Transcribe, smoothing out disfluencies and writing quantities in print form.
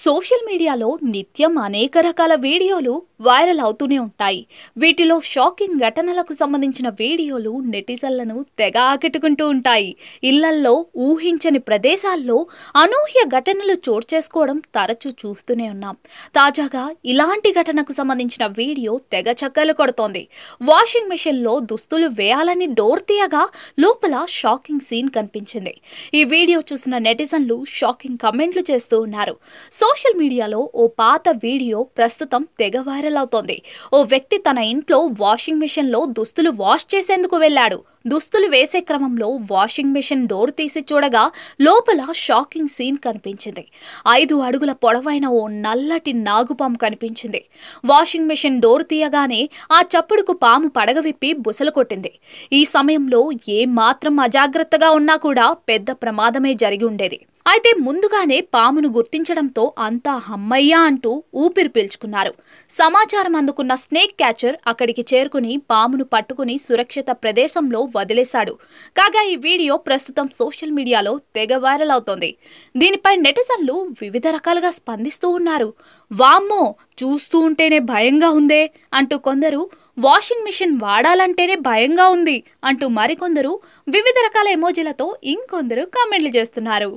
Social మీడియాలో నిత్యం అనేక రకాల వీడియోలు వైరల్ అవుతూనే ఉంటాయి. వీటిలో షాకింగ్ ఘటనలకు సంబంధించిన వీడియోలు నెటిజన్లను తెగ ఆకట్టుకుంటూ ఉంటాయి. ఇళ్లల్లో ఊహించని ప్రదేశాల్లో అనూహ్య ఘటనలు చోటు చేసుకోవడం తరచూ చూస్తూనే ఉన్నాం. తాజాగా ఇలాంటి ఘటనకు సంబంధించిన వీడియో తెగ చక్కర్లు కొడుతోంది. వాషింగ్ మెషిన్లో దుస్తులు వేయాలని డోర్ తీయగా లోపల షాకింగ్ సీన్ కనిపించింది. ఈ వీడియో చూసిన నెటిజన్లు షాకింగ్ కమెంట్లు చేస్తూ ఉన్నారు. సోషల్ మీడియాలో ఓ పాత వీడియో ప్రస్తుతం తెగ వైరల్ అవుతోంది. ఓ వ్యక్తి తన ఇంట్లో వాషింగ్ మెషిన్లో దుస్తులు వాష్ చేసేందుకు వెళ్లాడు. దుస్తులు వేసే క్రమంలో వాషింగ్ మెషిన్ డోర్ తీసి చూడగా లోపల షాకింగ్ సీన్ కనిపించింది. 5 అడుగుల పొడవైన ఓ నల్లటి నాగుపాము కనిపించింది. వాషింగ్ మెషిన్ డోర్ తీయగానే ఆ చప్పుడుకు పాము పడగ విప్పి బుసలు కొట్టింది. ఈ సమయంలో ఏ మాత్రం అజాగ్రత్తగా ఉన్నా కూడా పెద్ద ప్రమాదమే జరిగి ఉండేది. అయితే ముందుగానే పామును గుర్తించడంతో అంతా హమ్మయ్యా అంటూ ఊపిరి పీల్చుకున్నారు. సమాచారం అందుకున్న స్నేక్ క్యాచర్ అక్కడికి చేరుకుని పామును పట్టుకుని సురక్షిత ప్రదేశంలో వదిలేశాడు. కాగా ఈ వీడియో ప్రస్తుతం సోషల్ మీడియాలో తెగ వైరల్ అవుతోంది. దీనిపై నెటిజన్లు వివిధ రకాలుగా స్పందిస్తూ ఉన్నారు. వామ్మో, చూస్తూ ఉంటేనే భయంగా ఉందే అంటూ కొందరు, వాషింగ్ మిషన్ వాడాలంటేనే భయంగా ఉంది అంటూ మరికొందరు వివిధ రకాల ఎమోజీలతో ఇంకొందరు కామెంట్లు చేస్తున్నారు.